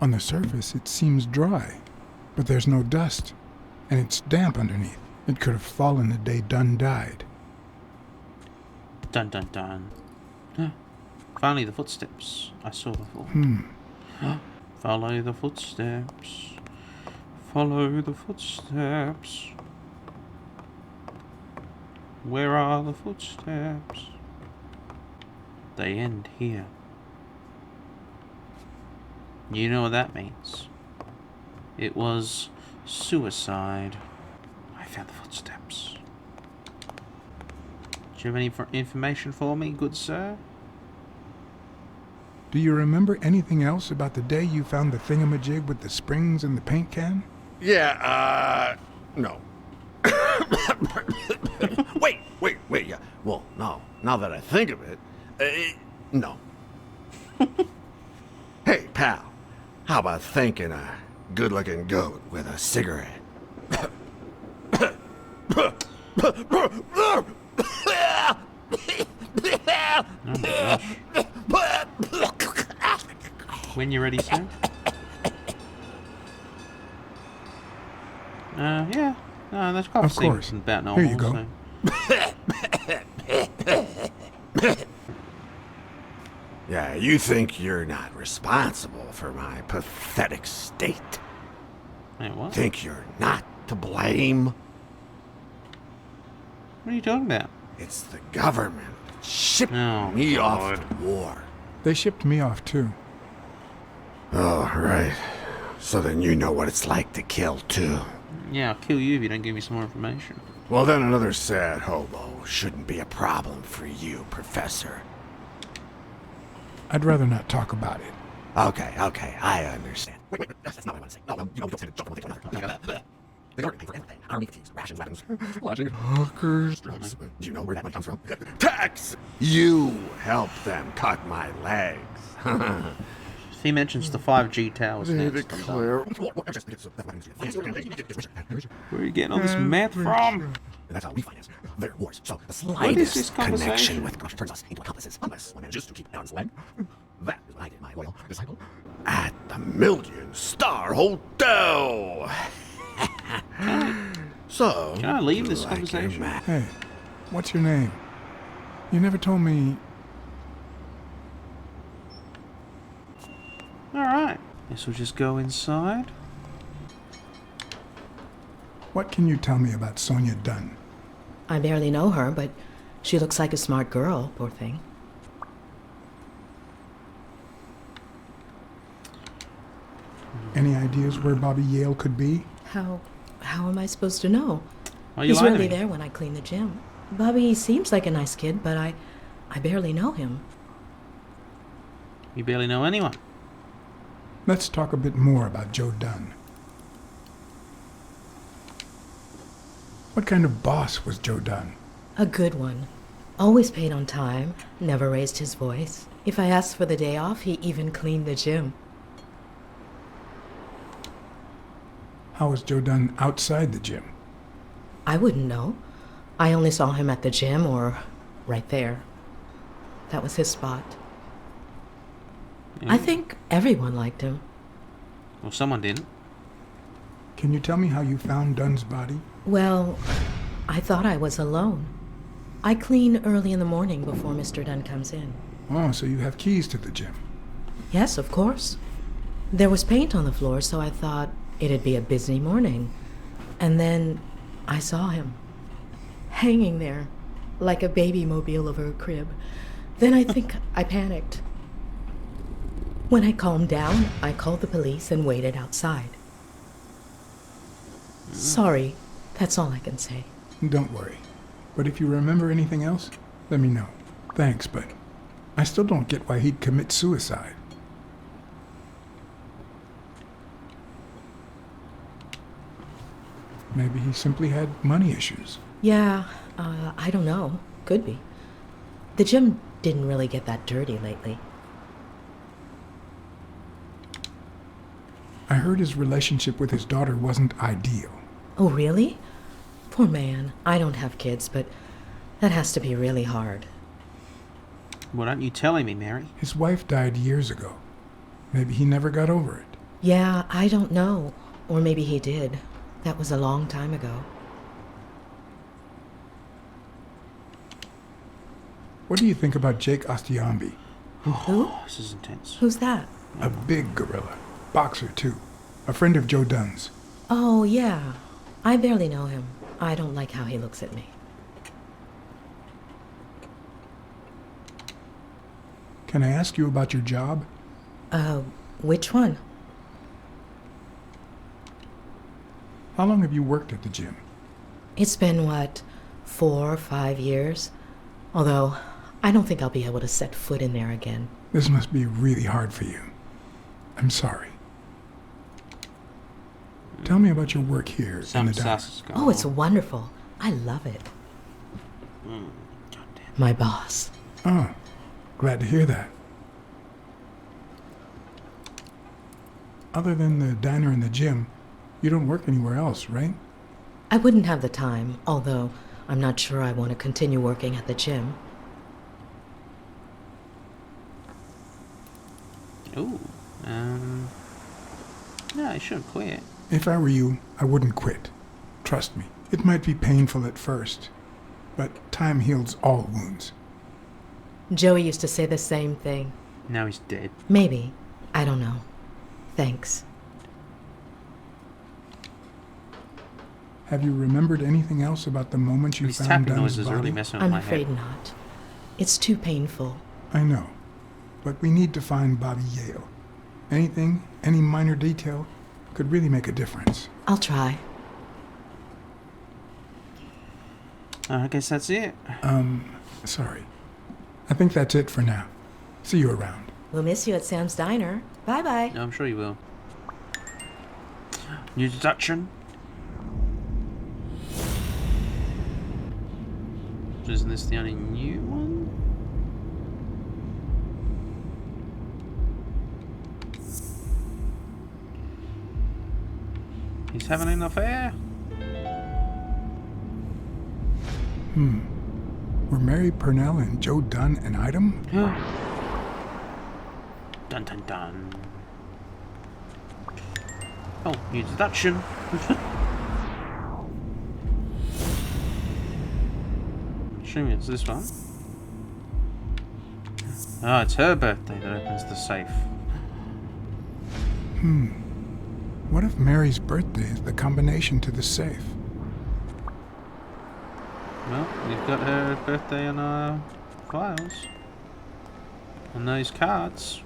On the surface, it seems dry, but there's no dust, and it's damp underneath. It could have fallen the day Dunn died. Dun dun dun. Huh. Finally, the footsteps I saw before. Follow the footsteps. Follow the footsteps. Where are the footsteps? They end here. You know what that means. It was suicide. I found the footsteps. Do you have any information for me, good sir? Do you remember anything else about the day you found the thingamajig with the springs and the paint can? Yeah, no. Wait, yeah. Well, no. Now that I think of it, no. Hey, pal, how about thanking a good-looking goat with a cigarette? Oh my gosh. When you're ready, sir. Yeah. No, that's cough Of course. seems about normal. Here you go. So. Yeah, you think you're not responsible for my pathetic state? Wait, what? Think you're not to blame? What are you talking about? It's the government that shipped Oh, me God. off to war. They shipped me off, too. Oh, right. So then you know what it's like to kill, too. Yeah, I'll kill you if you don't give me some more information. Well, then another sad hobo shouldn't be a problem for you, Professor. I'd rather not talk about it. Okay, I understand. Wait, that's not what I want to say. No, you don't say that. Just one thing. They already pay for everything. Army fatigues, rations, weapons, lodging, hookers, drugs. Do you know where that money comes from? Tax! You helped them cut my legs. He mentions the 5G towers They next. declare... Where are you getting all this meth from? And that's how we finance their wars. So the What is slightest this connection conversation? with corruption turns us into accomplices, unless one manages to keep an arm's length. That is what I did, my loyal disciple. At the Million Star Hotel. So, Can I leave this like your conversation? ma- Hey, what's your name? You never told me... Alright. Guess we'll just go inside. What can you tell me about Sonia Dunn? I barely know her, but she looks like a smart girl, poor thing. Any ideas where Bobby Yale could be? How am I supposed to know? Why are you He's lying to rarely me? there when I clean the gym. Bobby seems like a nice kid, but I barely know him. You barely know anyone. Let's talk a bit more about Joe Dunn. What kind of boss was Joe Dunn? A good one. Always paid on time, never raised his voice. If I asked for the day off, he even cleaned the gym. How was Joe Dunn outside the gym? I wouldn't know. I only saw him at the gym or right there. That was his spot. I think everyone liked him. Well, someone didn't. Can you tell me how you found Dunn's body? Well, I thought I was alone. I clean early in the morning before Mr. Dunn comes in. Oh, so you have keys to the gym. Yes, of course. There was paint on the floor, so I thought it'd be a busy morning. And then I saw him, hanging there, like a baby mobile over a crib. Then I think I panicked. When I calmed down, I called the police and waited outside. Sorry, that's all I can say. Don't worry. But if you remember anything else, let me know. Thanks, but I still don't get why he'd commit suicide. Maybe he simply had money issues. Yeah, I don't know. Could be. The gym didn't really get that dirty lately. I heard his relationship with his daughter wasn't ideal. Oh, really? Poor man. I don't have kids, but that has to be really hard. What aren't you telling me, Mary? His wife died years ago. Maybe he never got over it. Yeah, I don't know. Or maybe he did. That was a long time ago. What do you think about Jake Ostiambi? Who? This is intense. Who's that? A big gorilla. Boxer, too. A friend of Joe Dunn's. Oh, yeah. I barely know him. I don't like how he looks at me. Can I ask you about your job? Which one? How long have you worked at the gym? It's been, 4 or 5 years? Although, I don't think I'll be able to set foot in there again. This must be really hard for you. I'm sorry. Tell me about your work here in the diner. Oh, it's wonderful. I love it. My boss. Oh, glad to hear that. Other than the diner and the gym, you don't work anywhere else, right? I wouldn't have the time, although I'm not sure I want to continue working at the gym. Ooh. No, I should quit. If I were you, I wouldn't quit. Trust me, it might be painful at first, but time heals all wounds. Joey used to say the same thing. Now he's dead. Maybe. I don't know. Thanks. Have you remembered anything else about the moment you These found tapping Dunn's noises are body? really messing with I'm my afraid head. not. It's too painful. I know, but we need to find Bobby Yale. Anything, any minor detail, could really make a difference. I'll try. I guess that's it. Sorry. I think that's it for now. See you around. We'll miss you at Sam's Diner. Bye-bye. I'm sure you will. New deduction. Isn't this the only new one? He's having an affair? Were Mary Purnell and Joe Dunn an item? Dun dun dun. Oh, new deduction. I'm assuming it's this one. Oh, it's her birthday that opens the safe. What if Mary's birthday is the combination to the safe? Well, we've got her birthday on our files. On those cards.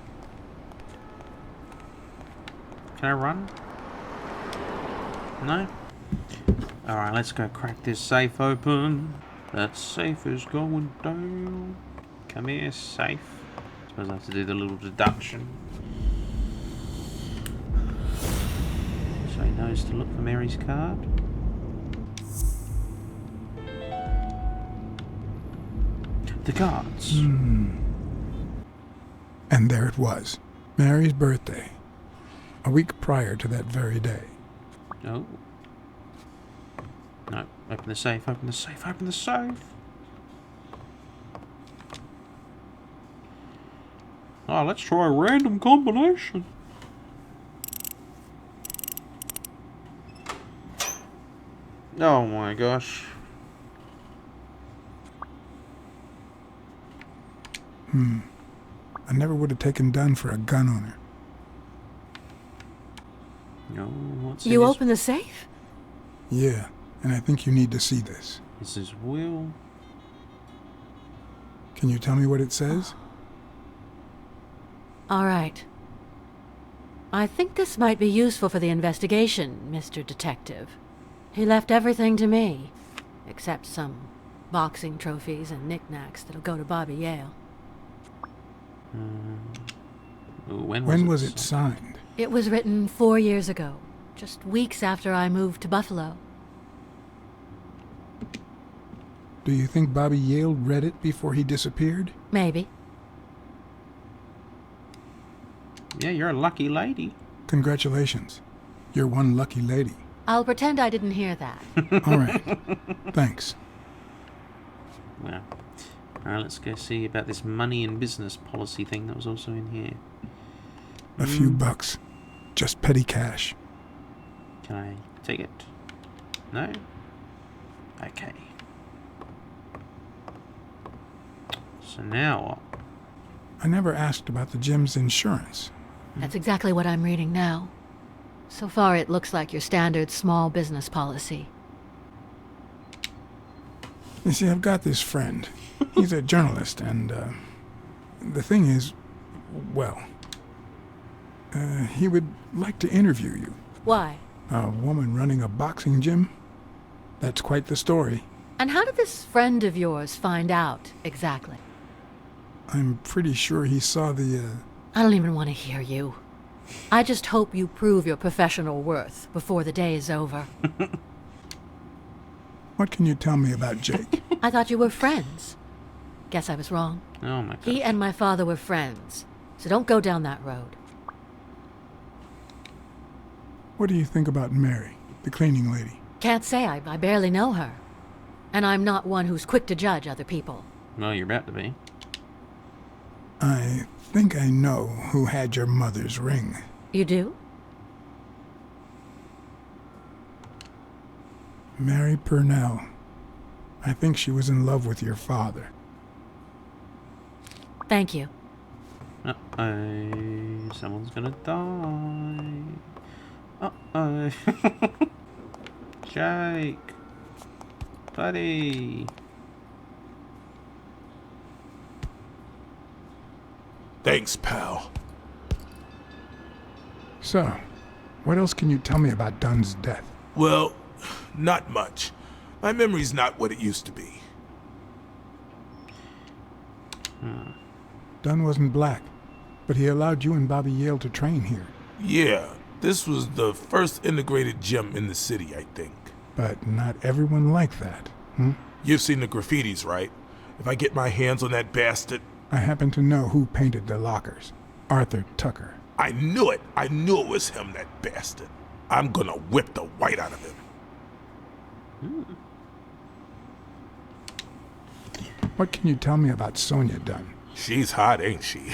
Can I run? No? Alright, let's go crack this safe open. That safe is going down. Come here, safe. Suppose I have to do the little deduction. So he knows to look for Mary's card. The cards. And there it was. Mary's birthday. A week prior to that very day. Oh. No. Open the safe, open the safe, open the safe. Oh, let's try a random combination. Oh my gosh. I never would have taken Dunn for a gun owner. No, what's You in his- open the safe? Yeah, and I think you need to see this. This is Will. Can you tell me what it says? All right. I think this might be useful for the investigation, Mr. Detective. He left everything to me, except some boxing trophies and knickknacks that'll go to Bobby Yale. When Was it signed? It was written 4 years ago, just weeks after I moved to Buffalo. Do you think Bobby Yale read it before he disappeared? Maybe. Yeah, you're a lucky lady. Congratulations. You're one lucky lady. I'll pretend I didn't hear that. All right. Thanks. Well, alright, let's go see about this money and business policy thing that was also in here. A few bucks. just petty cash. Can I take it? No? Okay. So now what? I never asked about the gym's insurance. That's exactly what I'm reading now. So far, it looks like your standard small business policy. You see, I've got this friend. He's a journalist, and the thing is, well, he would like to interview you. Why? A woman running a boxing gym? That's quite the story. And how did this friend of yours find out, exactly? I'm pretty sure he saw the, I don't even want to hear you. I just hope you prove your professional worth before the day is over. What can you tell me about Jake? I thought you were friends. Guess I was wrong. Oh my god. He and my father were friends, so don't go down that road. What do you think about Mary, the cleaning lady? Can't say, I barely know her. And I'm not one who's quick to judge other people. Well, you're about to be. I think I know who had your mother's ring. You do? Mary Purnell. I think she was in love with your father. Thank you. Uh-oh. Someone's gonna die. Uh-oh. Jake. Buddy. Thanks, pal. So, what else can you tell me about Dunn's death? Well, not much. My memory's not what it used to be. Dunn wasn't black, but he allowed you and Bobby Yale to train here. Yeah, this was the first integrated gym in the city, I think. But not everyone liked that, You've seen the graffitis, right? If I get my hands on that bastard... I happen to know who painted the lockers. Arthur Tucker. I knew it! I knew it was him, that bastard. I'm gonna whip the white out of him. What can you tell me about Sonia Dunn? She's hot, ain't she?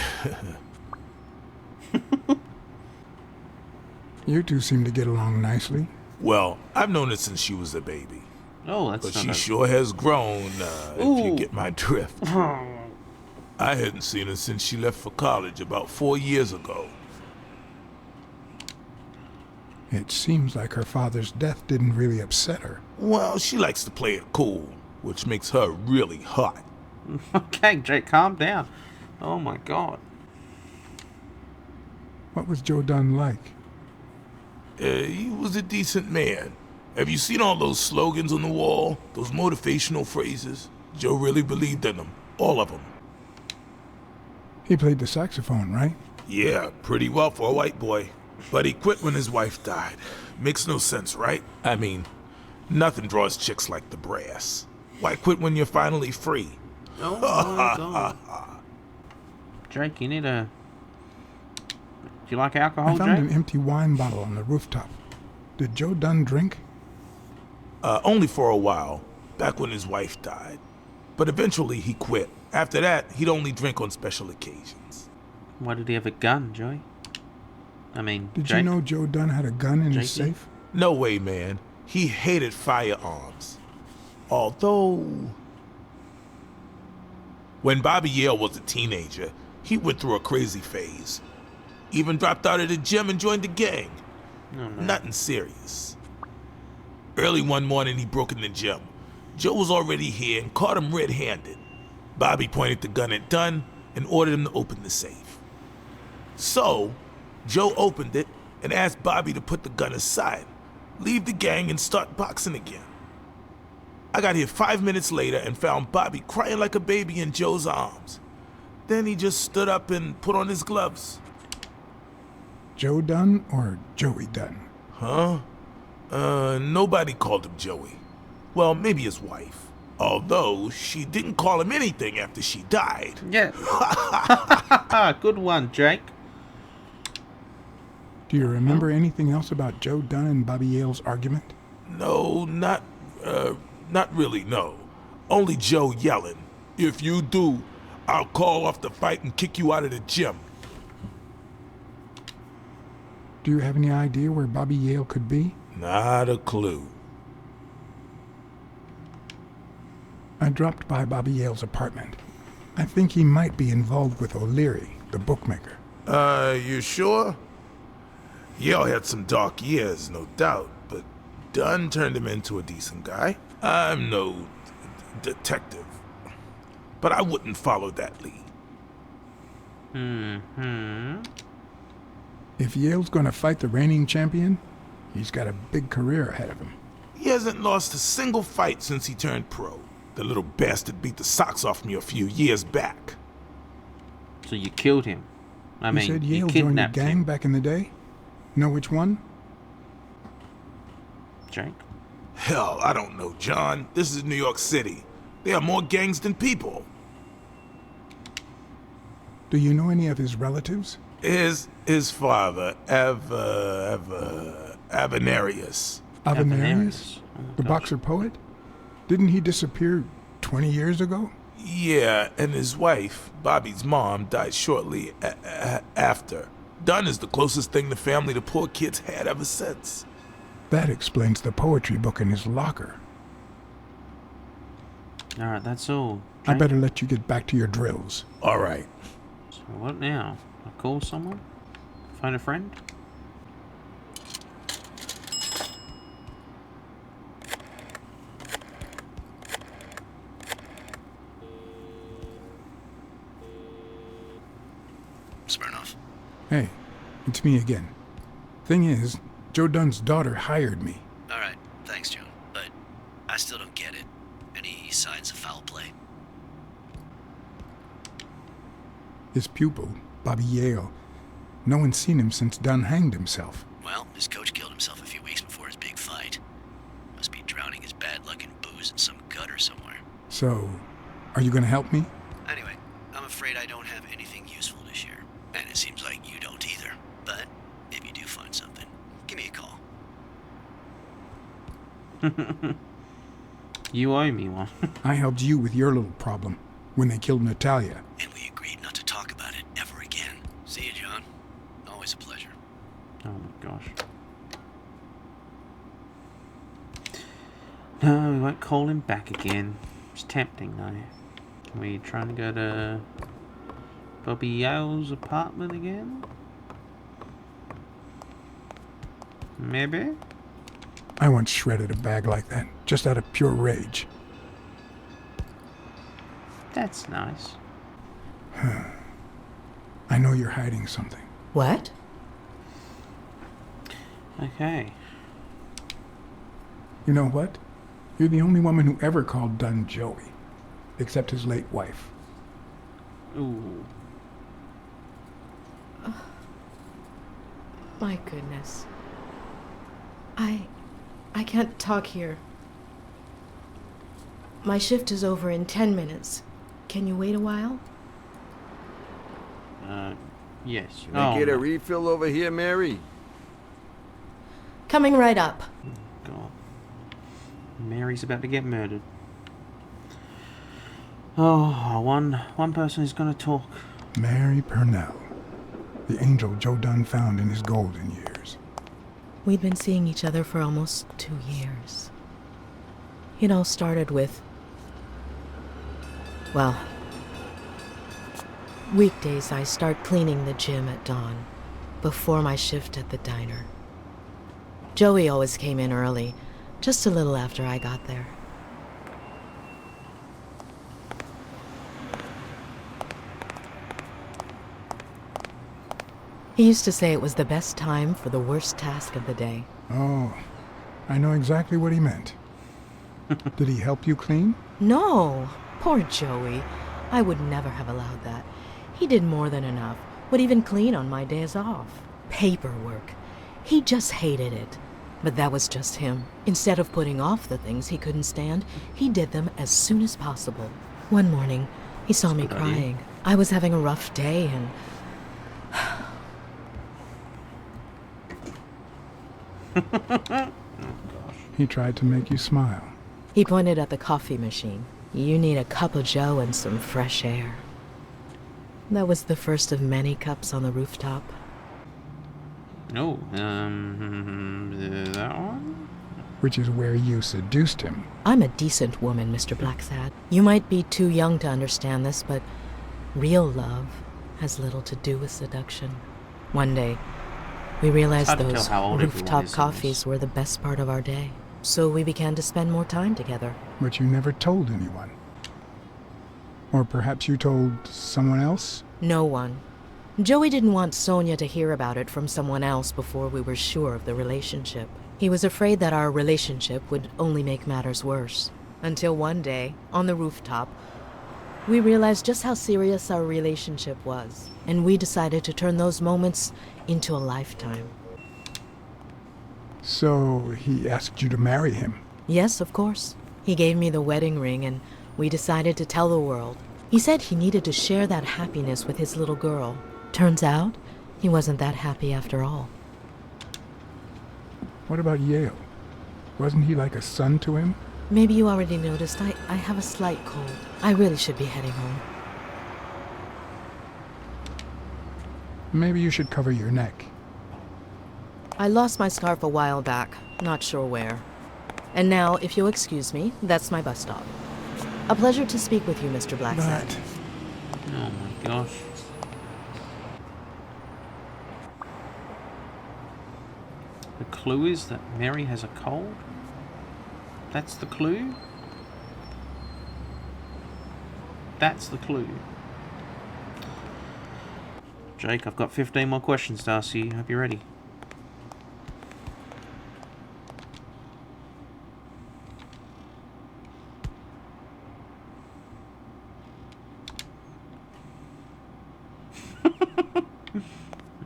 You two seem to get along nicely. Well, I've known her since she was a baby. Oh, that's But not she a... sure has grown, if you Ooh. get my drift. I hadn't seen her since she left for college about 4 years ago. It seems like her father's death didn't really upset her. Well, she likes to play it cool, which makes her really hot. Okay, Jake, calm down. Oh my god. What was Joe Dunn like? He was a decent man. Have you seen all those slogans on the wall? Those motivational phrases? Joe really believed in them. All of them. He played the saxophone, right? Yeah, pretty well for a white boy. But he quit when his wife died. Makes no sense, right? I mean, nothing draws chicks like the brass. Why quit when you're finally free? Oh my god. Jake, you need a... Do you like alcohol, I found an Jake? empty wine bottle on the rooftop. Did Joe Dunn drink? Only for a while, back when his wife died. But eventually he quit. After that, he'd only drink on special occasions. Why did he have a gun, Joey? I mean, Did Jake? you know Joe Dunn had a gun in his Jakey? safe? No way, man. He hated firearms. Although... When Bobby Yale was a teenager, he went through a crazy phase. Even dropped out of the gym and joined the gang. Oh, no. Nothing serious. Early one morning, he broke in the gym. Joe was already here and caught him red-handed. Bobby pointed the gun at Dunn and ordered him to open the safe. So, Joe opened it and asked Bobby to put the gun aside, leave the gang and start boxing again. I got here 5 minutes later and found Bobby crying like a baby in Joe's arms. Then he just stood up and put on his gloves. Joe Dunn or Joey Dunn? Huh? Nobody called him Joey. Well, maybe his wife. Although, she didn't call him anything after she died. Yeah. Good one, Jake. Do you remember anything else about Joe Dunn and Bobby Yale's argument? No, not really, no. Only Joe yelling, "If you do, I'll call off the fight and kick you out of the gym." Do you have any idea where Bobby Yale could be? Not a clue. I dropped by Bobby Yale's apartment. I think he might be involved with O'Leary, the bookmaker. You sure? Yale had some dark years, no doubt, but Dunn turned him into a decent guy. I'm no detective, but I wouldn't follow that lead. If Yale's gonna fight the reigning champion, he's got a big career ahead of him. He hasn't lost a single fight since he turned pro. The little bastard beat the socks off me a few years back. So you killed him. I You mean, said you Yale joined a kidnapped gang him. back in the day? Know which one? Jake? Hell, I don't know, John. This is New York City. There are more gangs than people. Do you know any of his relatives? His father, Avenarius. Avenarius? Oh my The gosh. boxer poet? Didn't he disappear 20 years ago? Yeah, and his wife, Bobby's mom, died shortly after. Dunn is the closest thing the family the poor kids had ever since. That explains the poetry book in his locker. Alright, that's all. I Jake. better let you get back to your drills. All right. So what now? I call someone? Phone a friend? Smirnoff. Hey, it's me again. Thing is, Joe Dunn's daughter hired me. All right, thanks, Joan. But I still don't get it. Any signs of foul play? His pupil, Bobby Yale. No one's seen him since Dunn hanged himself. Well, his coach killed himself a few weeks before his big fight. Must be drowning his bad luck in booze in some gutter somewhere. So, are you gonna help me? Anyway, I'm afraid I don't have anything useful to share. And it seems like you don't either. But if you do find something, give me a call. You owe me one. I helped you with your little problem when they killed Natalia. And we agreed not to talk about it ever again. See you, John. Always a pleasure. Oh my gosh. No, we won't call him back again. It's tempting though. Are we trying to go to Bobby Yale's apartment again? Maybe? I once shredded a bag like that, just out of pure rage. That's nice. I know you're hiding something. What? Okay. You know what? You're the only woman who ever called Dunn Joey, except his late wife. Ooh. My goodness. I can't talk here. My shift is over in 10 minutes. Can you wait a while? Yes. Can I get no. a refill over here, Mary? Coming right up. God. Mary's about to get murdered. Oh, one person is going to talk. Mary Purnell, the angel Joe Dunn found in his golden years. We'd been seeing each other for almost 2 years. It all started with, well, weekdays I start cleaning the gym at dawn, before my shift at the diner. Joey always came in early, just a little after I got there. He used to say it was the best time for the worst task of the day. Oh, I know exactly what he meant. Did he help you clean? No, poor Joey. I would never have allowed that. He did more than enough, would even clean on my days off. Paperwork. He just hated it. But that was just him. Instead of putting off the things he couldn't stand, he did them as soon as possible. One morning, he saw me Good idea. crying. I was having a rough day and... He tried to make you smile. He pointed at the coffee machine. You need a cup of joe and some fresh air. That was the first of many cups on the rooftop. Oh, that one? Which is where you seduced him. I'm a decent woman, Mr. Blacksad. You might be too young to understand this, but real love has little to do with seduction. One day, we realized hard to those tell how old everyone rooftop is in coffees this. were the best part of our day. So we began to spend more time together. But you never told anyone. Or perhaps you told someone else? No one. Joey didn't want Sonia to hear about it from someone else before we were sure of the relationship. He was afraid that our relationship would only make matters worse. Until one day, on the rooftop, we realized just how serious our relationship was, and we decided to turn those moments into a lifetime. So he asked you to marry him. Yes, of course. He gave me the wedding ring, and we decided to tell the world. He said he needed to share that happiness with his little girl. Turns out, he wasn't that happy after all. What about Yale? Wasn't he like a son to him? Maybe you already noticed, I have a slight cold. I really should be heading home. Maybe you should cover your neck. I lost my scarf a while back, not sure where. And now, if you'll excuse me, that's my bus stop. A pleasure to speak with you, Mr. Blacksad. But Oh my gosh. The clue is that Mary has a cold? That's the clue? That's the clue. Jake, I've got 15 more questions to ask you. Hope you're ready.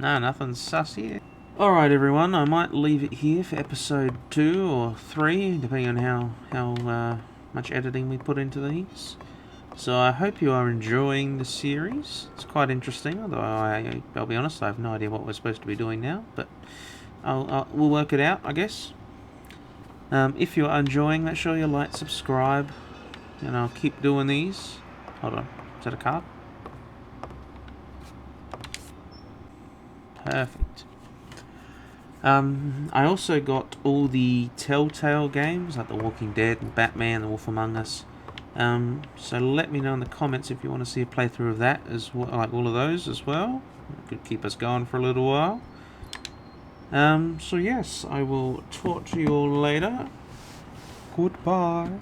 No, nothing's sus here. Alright everyone, I might leave it here for episode 2 or 3, depending on how much editing we put into these. So I hope you are enjoying the series. It's quite interesting, although I'll be honest, I have no idea what we're supposed to be doing now, but we'll work it out, I guess. If you are enjoying, make sure you like, subscribe, and I'll keep doing these. Hold on, is that a card? Perfect. I also got all the Telltale games, like The Walking Dead and Batman, The Wolf Among Us. So let me know in the comments if you want to see a playthrough of that, as well, like all of those as well. It could keep us going for a little while. So yes, I will talk to you all later. Goodbye.